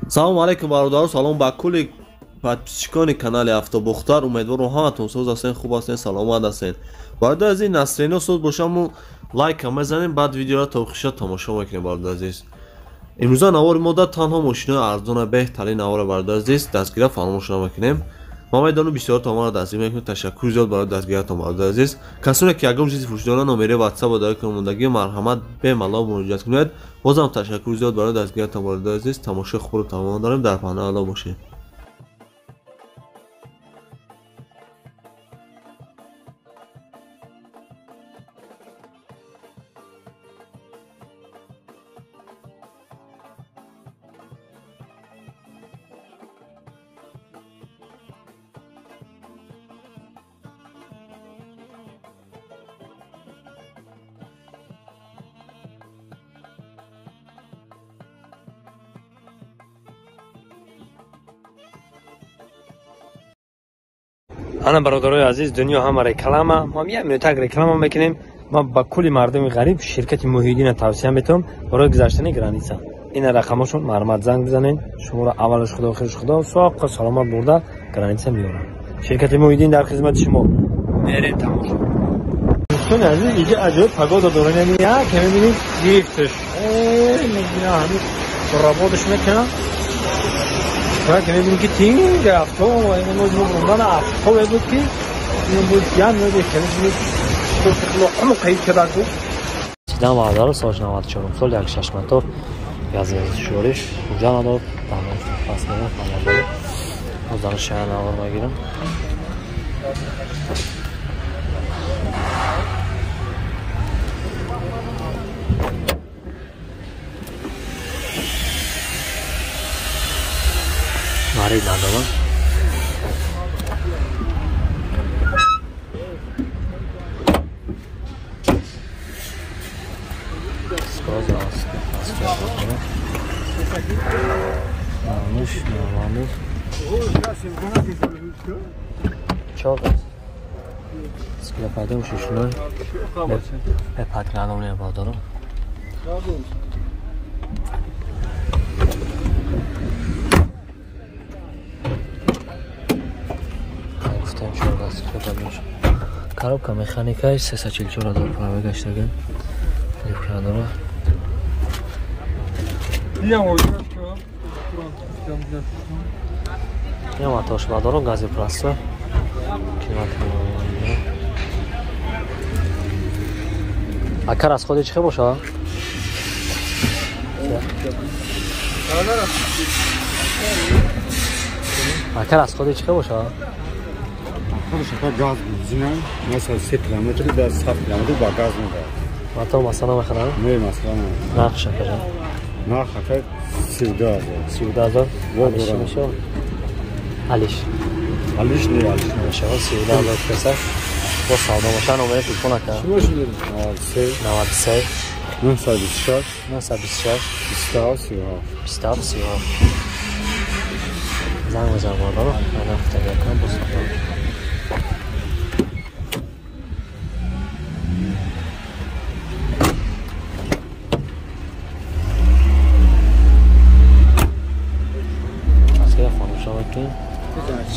салому алайкум бародаро, салом ба кулли подписчикони канали Автобухтар. Умедворам ҳаматон соз ҳастен, хуб ҳастен, саломат ҳастен. Бародари азиз, настрено соз бошаму лайка мезанем, баъд видеоро то охиша тамошо мекунем. Бародари азиз, имрӯза навори мо дар танҳо мошинои арзона беҳтарин навора. Бародари азиз, дастгира фаромӯш намекунем. Ма медонам бисёртон мано дастгир мекунед. Ташаккур зиёд барои дастгиратон. бародари азиз, касоне ки ягон чизи фурӯш дорад, номери WhatsApp ва дар командагӣ марҳамат бемалол муроҷиат кунед. бозам ташаккур зиёд барои дастгиратон. бародари азиз, тамошои хубро тамом дорем. дар паҳнаи Алло бошед. ана бародарои азиз, дунё ҳама реклама. мо як минутак реклама мекунем. ма ба кулли мардуми ғариб ширкати Муҳиддина тавсия метавам барои гузаштани граница. ина рақамашон марҳамат занг бизанед. шуморо аввалаш худо охираш худо соққа саломат бурда граница меёрад. ширкати Муҳиддин дар хизмати шумо. беред тамошо. дӯстон азиз, иҷа аҷоиб пагода дорем. як мебинед гирифташ. мебина ҳамин работаш мекунад. Так мебинем ки тинг авто, ина мо бундан авто буд ки ин буд ян мебе кемиш то қайд карду. Сидан ваъдаро соч 94 сол 16 мотор газез шориш уҷа надор тамом фасло тамом. озан шаҳр навор мегирам. Mari nadam. Skoza asker. Yanlış. Çok az. Sklepayda uçuşlar. Hep patronum ne yapalım? Коробка механикаи 344 дор праве гаштаган. Лифкадора. Я матош бадоро гази прасса. Акар аз ходи чихе боша? Акар аз ходи чихе боша? شکر گاز می‌زنم مثلا 3 کیلومتر در 7 کیلومتر با گاز می‌دم. تو مثلا بخرم؟ نه مثلا نه شکر. نه شکر 13000 و دوران میشه. علیش نه علیش نمیشه. 13000 پسر با سودا ماشین اومده تلفن کرد. چی باشه؟ 93 926 27 زنگ بزن بالا. من رفتم یکم بس.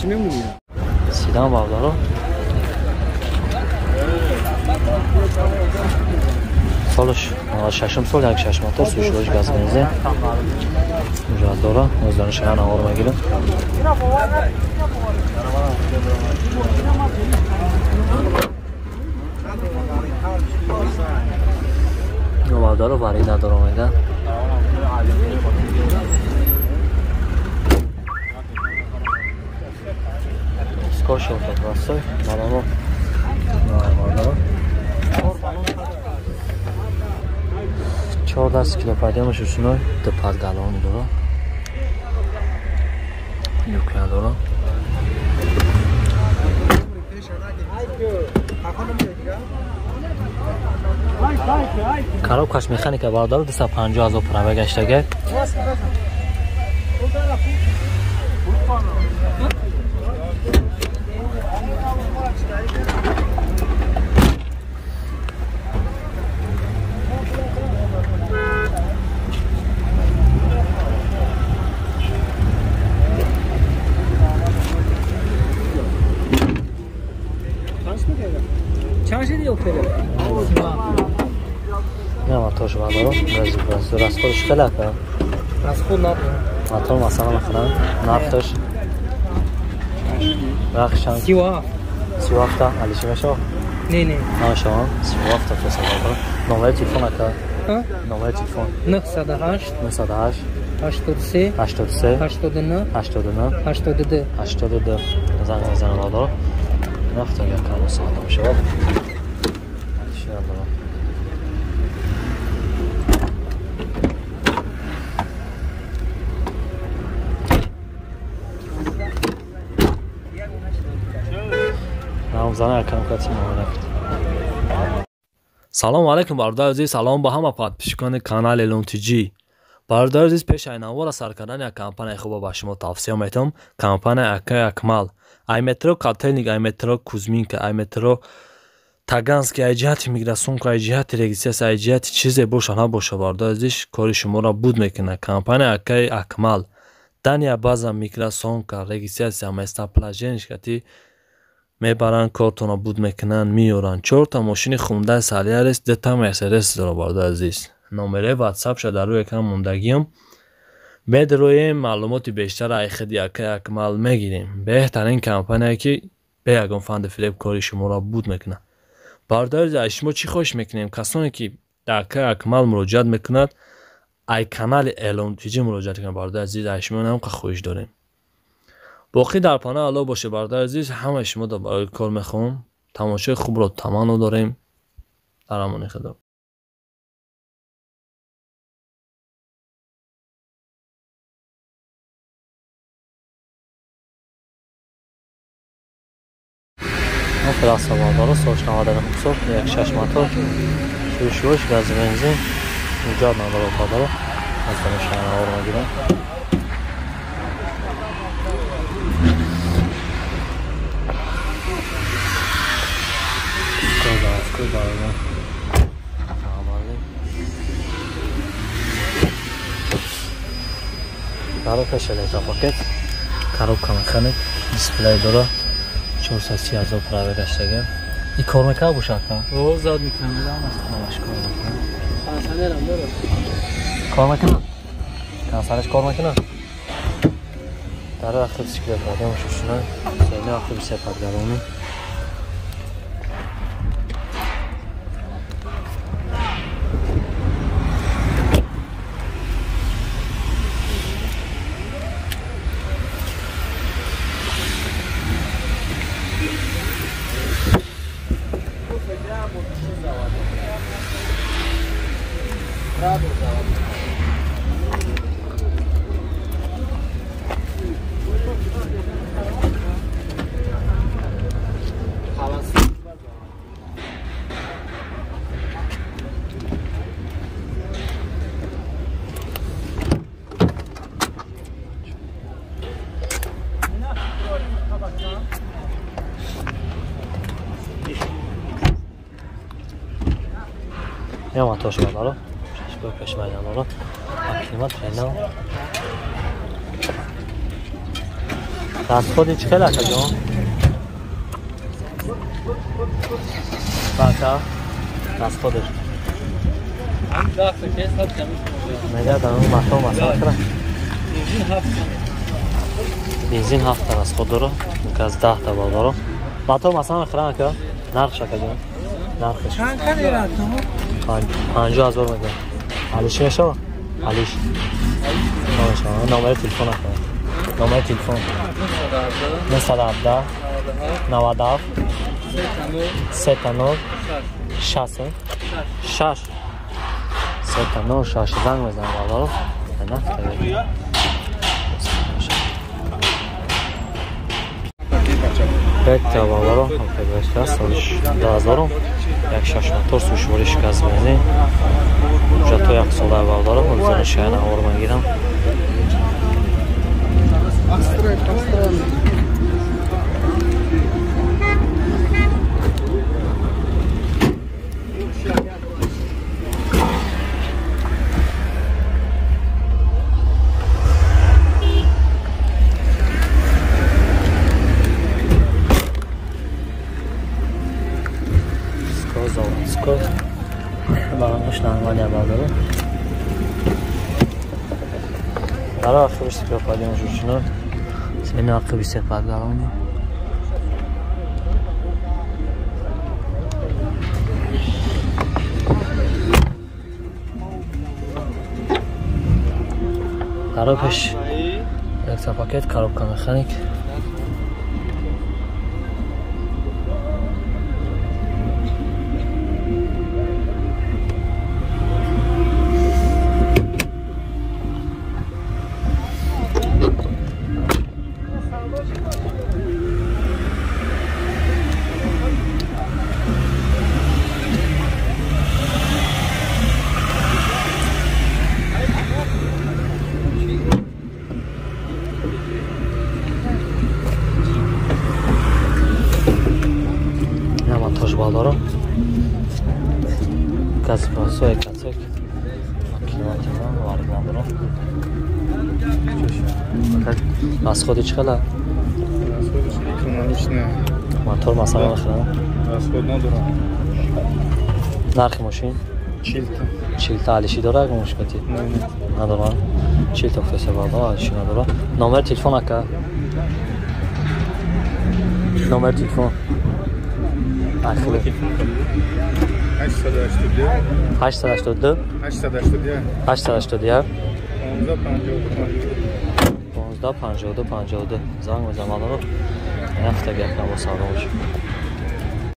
چی میمونی؟ سیدان باردارو سالش 6 سال یک 6 موتور سوشوش گاز بنزین مجاز داره نوزدان شهر نوار میگیرم نو باردارو باری نداره میگن Skoši opet vasoj, naravno, normalno. 14 kilo pajdemo šušnoj, do 5 galoni dolo. Ljubljana dolo. Коробкаш механика бардор 250,000 праве гаштага. نه ما توش بردارم برز خودش خیلی که از خود نبود مطور مثلا میخونم نفتش رخشن 37 علیشی میشه نه نه نه شما 37 فرصت بردارم نمره تلفن اکا نمره تلفن 908 908 83 83 89 89 82 82 زنگ میزنم بردارم نفتم یک کامو ساعت میشه علیشی بردارم سلام علیکم برادر عزیز سلام با همه پادپیشکان کانال الون تیجی برادر عزیز پیش ایناور سر کردن یک کمپانی خوب با شما توصیه میتونم کمپانی اکای اکمال ای مترو کاتلینگ ای مترو کوزمینک ای مترو تاگانسک ای جهت میگراسیون ای جهت رجیستراسیون ای جهت چیزی باشه نباشه برادر عزیز کاری شما را بود میکنه کمپانی اکای اکمال دنیا بازم میگراسیون رجیستراسیون استاپلاژنش کتی میبرن کارتون بود میکنن میورن 4 تا ماشین خونده سالیارس 2 تا مرسدس داره برادر عزیز نمره واتساپ شده روی کم موندگیم بعد روی معلومات بیشتر ای خدی اکمال میگیریم بهترین کمپانی که به یگان فند فریب کاری شما را بود میکنه برادر عزیز شما چی خوش میکنیم کسانی که در اکمال مراجعت میکند ای کانال الون تیجی مراجعت کنند برادر عزیز شما هم که خوش داریم باقی در پانه علا باشه برادر عزیز همه شما دا برای کار میخوام تماشای خوب رو تمام داریم در امان خدا ما فراسته برداره سوش نوادن خوب یک 6 موتور شوش گاز بنزین اینجا نداره برداره از دانشان آور میگیرم коробка шелета пакет коробка механик дисплей дора 430,000 проверяштага и кор мекард бошад ка او زاد میکنم همش کار میکنه پاسنرم داره کار میکنه کنسرش کار میکنه در وقت بسیکلت بردیم شوشونه سیلی وقت بسیپت گرونی یا ماتوش بردارو ششگاه پشمایدن دارو اکلیمات خیلی دست خودی چه خیلی جان باکا دست خودش میگه در اون مطلب مثلا کرد بنزین 7 تا از خود دارو که از 10 تا بردارو مطلب مثلا خران که نرخ شکل جان نرخش چند کنی رد نمو 50,000 میده علیش میشه علیش نمره تلفن کنید نمره تلفن 917 97 39 60 6 39 6 زنگ میزنم بالا نه یک تا بالا رو هم پیداشته است سالش 2000 یک 6 موتور سوشوارش گاز بنزین اونجا تو یک سال اول دارم اونجا شاید آور میگیرم Mania bardaro. Daro akıbışı kapatıyor şunu. Senin akıbışı kapatıyor. Коробкаш электропакет, коробка механик. Балдоро газ просой кацок макинатина варгандро расходи чиқадар расходиш экономична мотор масала нахӯрам расход надорам нархи мошин 40 алиши дорад мушкати надорам 40 октосе балдоро алиши надорад номер телефон ака номер телефон 882 1552 زنگ بزن الان رفت گپ با سلام